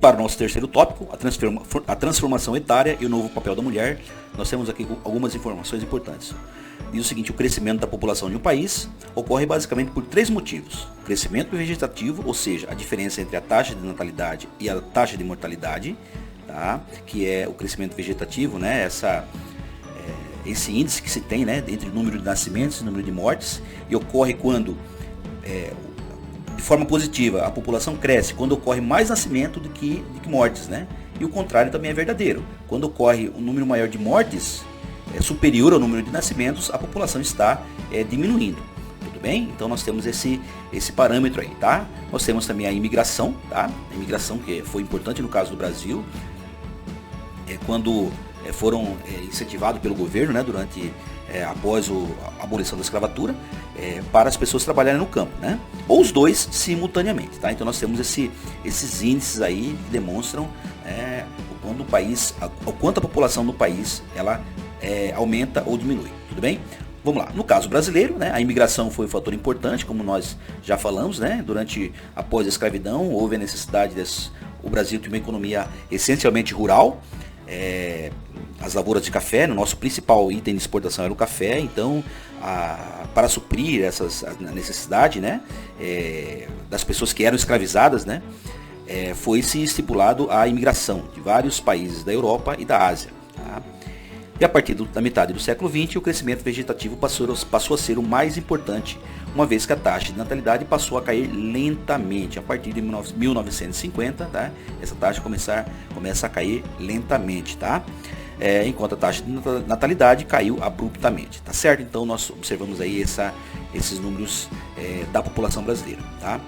para o nosso terceiro tópico, a transformação etária e o novo papel da mulher, nós temos aqui algumas informações importantes. Diz o seguinte: o crescimento da população de um país ocorre basicamente por 3 motivos. Crescimento vegetativo, ou seja, a diferença entre a taxa de natalidade e a taxa de mortalidade, tá? Que é o crescimento vegetativo, né? Esse índice que se tem, né, entre o número de nascimentos e o número de mortes, e ocorre quando, de forma positiva, a população cresce, quando ocorre mais nascimento do que mortes, né? E o contrário também é verdadeiro. Quando ocorre um número maior de mortes, superior ao número de nascimentos, a população está diminuindo. Tudo bem? Então nós temos esse parâmetro aí, tá? Nós temos também a imigração, tá? A imigração que foi importante no caso do Brasil, quando foram incentivados pelo governo, né, após a abolição da escravatura, para as pessoas trabalharem no campo, né? Ou os dois simultaneamente, tá? Então nós temos esses índices aí que demonstram o quanto a população do país ela aumenta ou diminui, tudo bem? Vamos lá, no caso brasileiro, né, a imigração foi um fator importante, como nós já falamos, né? Após a escravidão, houve a necessidade o Brasil ter uma economia essencialmente rural. As lavouras de café, no nosso principal item de exportação era o café, então para suprir a necessidade, né, das pessoas que eram escravizadas, né, foi-se estipulado a imigração de vários países da Europa e da Ásia. Tá? E a partir da metade do século XX, o crescimento vegetativo passou a ser o mais importante, uma vez que a taxa de natalidade passou a cair lentamente. A partir de 1950, tá? Essa taxa começa a cair lentamente, tá? Enquanto a taxa de natalidade caiu abruptamente, tá certo? Então nós observamos aí esses números da população brasileira, tá?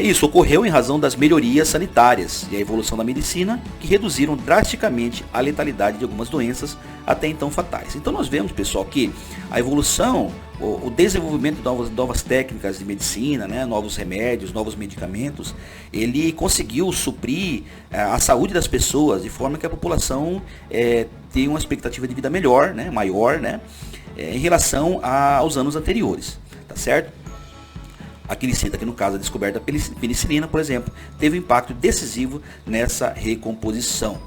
Isso ocorreu em razão das melhorias sanitárias e a evolução da medicina, que reduziram drasticamente a letalidade de algumas doenças até então fatais. Então nós vemos, pessoal, que a evolução, o desenvolvimento de novas técnicas de medicina, né, novos remédios, novos medicamentos, ele conseguiu suprir a saúde das pessoas de forma que a população tenha uma expectativa de vida melhor, né, maior, né, em relação aos anos anteriores, tá certo? Aqui ele cita que no caso da descoberta da penicilina, por exemplo, teve um impacto decisivo nessa recomposição.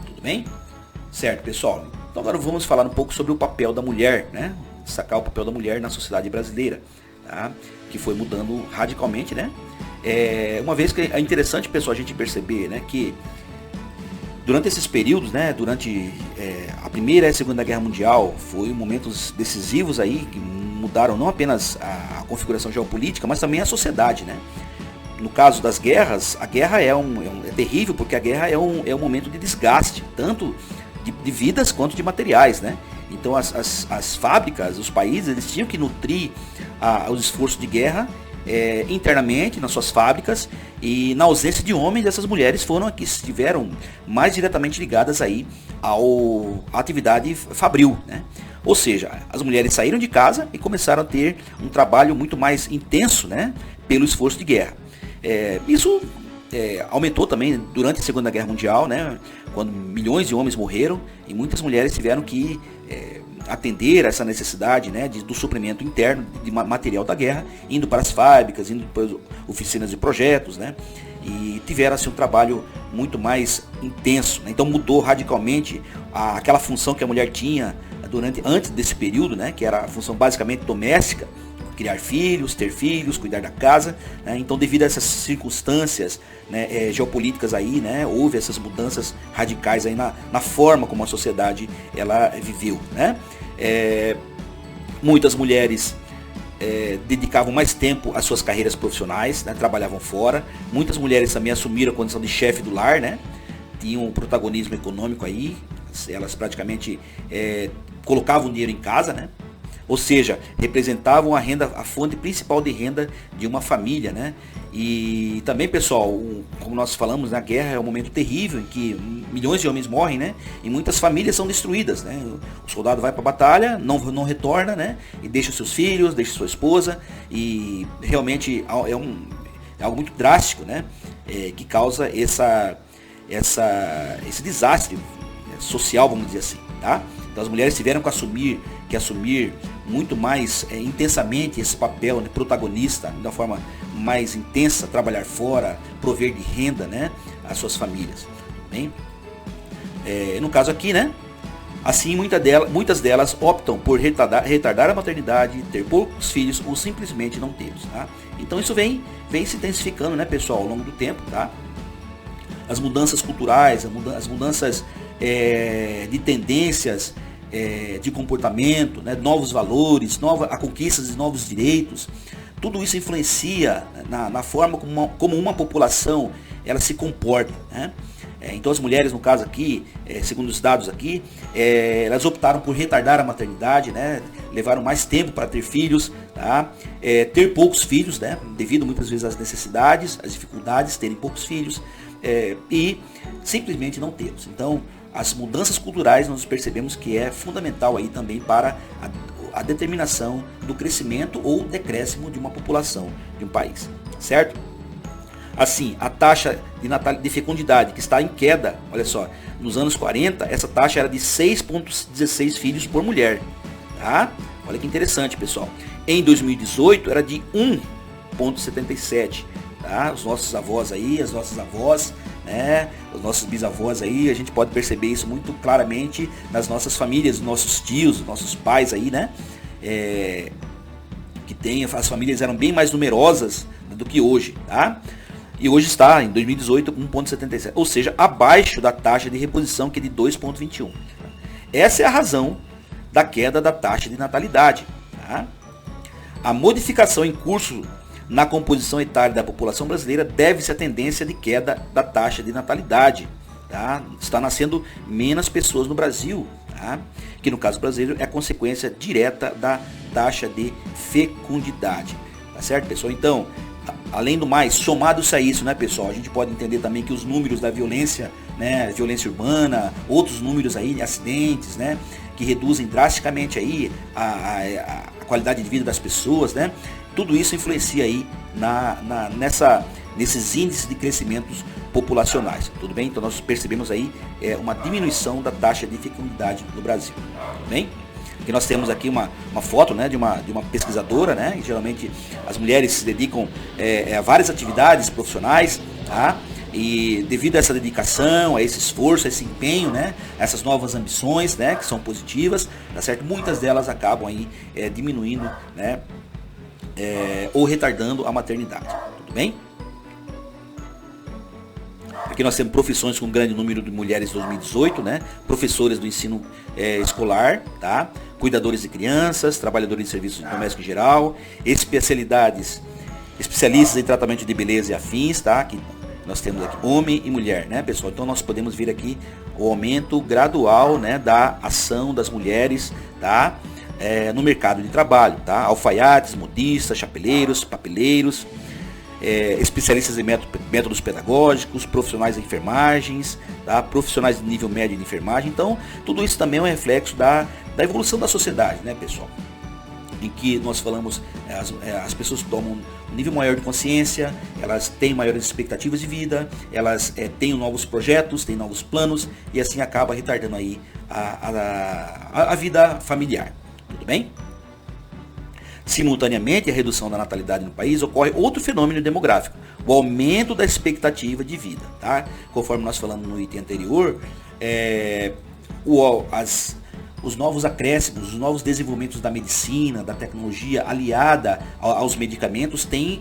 Tudo bem? Certo, pessoal? Então agora vamos falar um pouco sobre o papel da mulher, né? Destacar o papel da mulher na sociedade brasileira, tá? Que foi mudando radicalmente, né? Uma vez que é interessante, pessoal, a gente perceber, né, que durante esses períodos, né, durante a Primeira e a Segunda Guerra Mundial, foi momentos decisivos aí que mudaram não apenas a configuração geopolítica, mas também a sociedade, né? No caso das guerras, a guerra é terrível, porque a guerra é um momento de desgaste, tanto de vidas quanto de materiais, né? Então as fábricas, os países, eles tinham que nutrir os esforços de guerra internamente nas suas fábricas, e na ausência de homens, essas mulheres foram as que estiveram mais diretamente ligadas aí à atividade fabril, né? Ou seja, as mulheres saíram de casa e começaram a ter um trabalho muito mais intenso, né, pelo esforço de guerra. Isso aumentou também durante a Segunda Guerra Mundial, né, quando milhões de homens morreram e muitas mulheres tiveram que atender a essa necessidade, né, do suprimento interno de material da guerra, indo para as fábricas, indo para as oficinas de projetos, né, e tiveram assim, um trabalho muito mais intenso, né? Então mudou radicalmente aquela função que a mulher tinha antes desse período, né, que era a função basicamente doméstica, criar filhos, ter filhos, cuidar da casa, né? Então devido a essas circunstâncias, né, geopolíticas aí, né, houve essas mudanças radicais aí na forma como a sociedade ela viveu, né? Muitas mulheres dedicavam mais tempo às suas carreiras profissionais, né, trabalhavam fora. Muitas mulheres também assumiram a condição de chefe do lar, né? Tinham um protagonismo econômico aí, elas praticamente colocavam dinheiro em casa, né? Ou seja, representavam a fonte principal de renda de uma família, né? E também, pessoal, como nós falamos, na guerra é um momento terrível em que milhões de homens morrem, né? E muitas famílias são destruídas, né? O soldado vai para a batalha, não retorna, né? E deixa seus filhos, deixa sua esposa, e realmente é algo muito drástico, né? Que causa esse desastre social, vamos dizer assim, tá? Então as mulheres tiveram que assumir muito mais intensamente esse papel, né, protagonista, de uma forma mais intensa, trabalhar fora, prover de renda, né, às suas famílias. Bem, no caso aqui, né, assim muitas delas optam por retardar a maternidade, ter poucos filhos ou simplesmente não tê-los, tá? Então isso vem se intensificando, né, pessoal, ao longo do tempo, tá? As mudanças culturais, as mudanças de tendências, de comportamento, né, novos valores, a conquista de novos direitos, tudo isso influencia na forma como uma população ela se comporta, né? Então as mulheres, no caso aqui, segundo os dados aqui, elas optaram por retardar a maternidade, né? Levaram mais tempo para ter filhos, tá? Ter poucos filhos, né? Devido muitas vezes às necessidades, às dificuldades, terem poucos filhos, e simplesmente não tê-los. Então as mudanças culturais nós percebemos que é fundamental aí também para a determinação do crescimento ou decréscimo de uma população, de um país, certo? Assim, a taxa de fecundidade que está em queda, olha só, nos anos 40, essa taxa era de 6,16 filhos por mulher, tá? Olha que interessante, pessoal. Em 2018 era de 1,77, tá? Os nossos avós aí, as nossas avós, né? Os nossos bisavós aí, a gente pode perceber isso muito claramente nas nossas famílias, nossos tios, nossos pais aí, né? As famílias eram bem mais numerosas do que hoje, tá? E hoje está, em 2018, 1,77, ou seja, abaixo da taxa de reposição, que é de 2,21. Essa é a razão da queda da taxa de natalidade, tá? A modificação em curso na composição etária da população brasileira deve-se à tendência de queda da taxa de natalidade, tá? Está nascendo menos pessoas no Brasil, tá? Que no caso brasileiro é consequência direta da taxa de fecundidade, tá certo, pessoal? Então, além do mais, somado-se a isso, né, pessoal, a gente pode entender também que os números da violência, né, violência urbana, outros números aí de acidentes, né, que reduzem drasticamente aí a qualidade de vida das pessoas, né, tudo isso influencia aí nesses índices de crescimentos populacionais, tudo bem? Então nós percebemos aí uma diminuição da taxa de fecundidade no Brasil, tudo bem? Aqui nós temos aqui uma foto, né, de uma pesquisadora, né, e geralmente as mulheres se dedicam a várias atividades profissionais, tá? E devido a essa dedicação, a esse esforço, a esse empenho, né, essas novas ambições, né, que são positivas, tá certo? Muitas delas acabam aí diminuindo, né, ou retardando a maternidade, tudo bem? Aqui nós temos profissões com grande número de mulheres em 2018, né? Professores do ensino escolar, tá? Cuidadores de crianças, trabalhadores de serviços domésticos em geral, especialistas em tratamento de beleza e afins, tá? Que nós temos aqui homem e mulher, né, pessoal? Então nós podemos ver aqui o aumento gradual, né, da ação das mulheres, tá? No mercado de trabalho, tá? Alfaiates, modistas, chapeleiros, papeleiros, especialistas em métodos pedagógicos, profissionais de enfermagens, tá? Profissionais de nível médio de enfermagem. Então, tudo isso também é um reflexo da evolução da sociedade, né, pessoal? Em que nós falamos, as pessoas tomam um nível maior de consciência, elas têm maiores expectativas de vida, elas têm novos projetos, têm novos planos, e assim acaba retardando aí a vida familiar, tudo bem? Simultaneamente à redução da natalidade no país, ocorre outro fenômeno demográfico, o aumento da expectativa de vida, tá? Conforme nós falamos no item anterior, os novos acréscimos, os novos desenvolvimentos da medicina, da tecnologia aliada aos medicamentos têm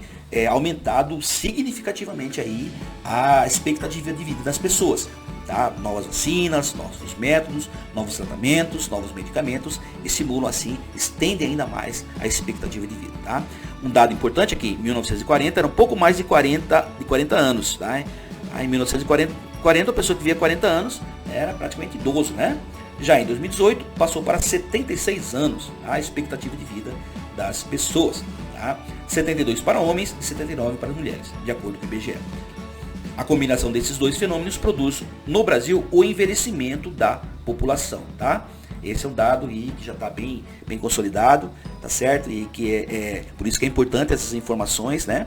aumentado significativamente aí a expectativa de vida das pessoas. Tá? Novas vacinas, novos métodos, novos tratamentos, novos medicamentos estimulam assim, estendem ainda mais a expectativa de vida. Tá? Um dado importante aqui, em 1940 era um pouco mais de 40 anos. Tá? Aí, em 1940 a pessoa que vivia 40 anos era praticamente idoso, né? Já em 2018 passou para 76 anos a expectativa de vida das pessoas. Tá? 72 para homens e 79 para mulheres, de acordo com o IBGE. A combinação desses dois fenômenos produz no Brasil o envelhecimento da população, tá? Esse é um dado aí que já está bem consolidado, tá certo? E que por isso que é importante essas informações, né,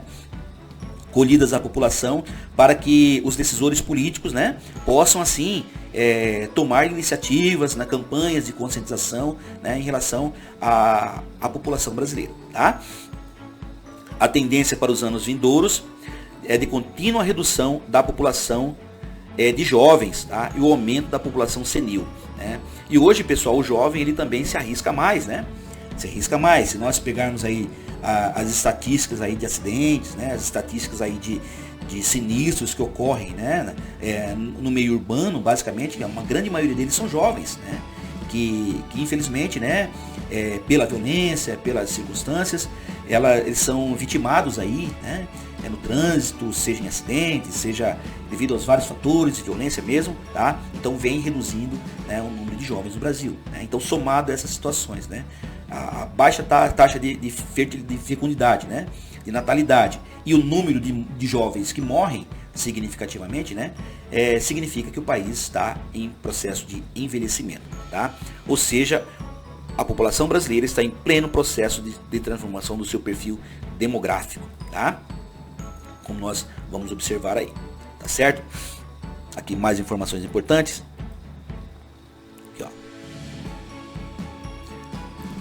colhidas à população, para que os decisores políticos, né, possam assim tomar iniciativas, campanhas de conscientização, né, em relação à população brasileira, tá? A tendência para os anos vindouros é de contínua redução da população de jovens, tá? E o aumento da população senil, né? E hoje, pessoal, o jovem ele também se arrisca mais, né? Se arrisca mais. Se nós pegarmos aí as estatísticas aí de acidentes, né? As estatísticas aí de sinistros que ocorrem, né? No meio urbano, basicamente, uma grande maioria deles são jovens, né? Que infelizmente, né? Pela violência, pelas circunstâncias, eles são vitimados aí, né? No trânsito, seja em acidentes, seja devido aos vários fatores de violência mesmo, tá? Então vem reduzindo, né, o número de jovens no Brasil, né? Então, somado a essas situações, né? A baixa taxa de fecundidade, né? De natalidade e o número de jovens que morrem significativamente, né? Significa que o país está em processo de envelhecimento, tá? Ou seja, a população brasileira está em pleno processo de transformação do seu perfil demográfico, tá? Como nós vamos observar aí, tá certo? Aqui mais informações importantes. Aqui, ó.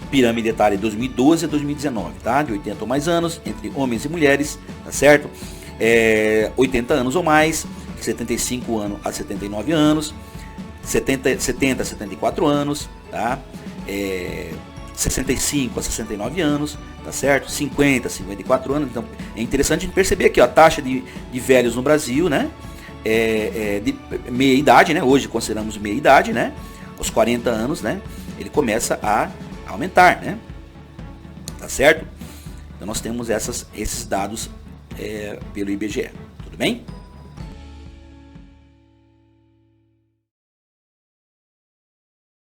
Pirâmide etária de 2012 a 2019, tá? De 80 ou mais anos, entre homens e mulheres, tá certo? 80 anos ou mais, 75 anos a 79 anos, 70 a 74 anos, tá? 65 a 69 anos, tá certo? 50 a 54 anos. Então é interessante a gente perceber aqui, ó, a taxa de velhos no Brasil, né? De meia idade, né? Hoje consideramos meia idade, né? Aos 40 anos, né? Ele começa a aumentar, né? Tá certo? Então nós temos esses dados pelo IBGE, tudo bem?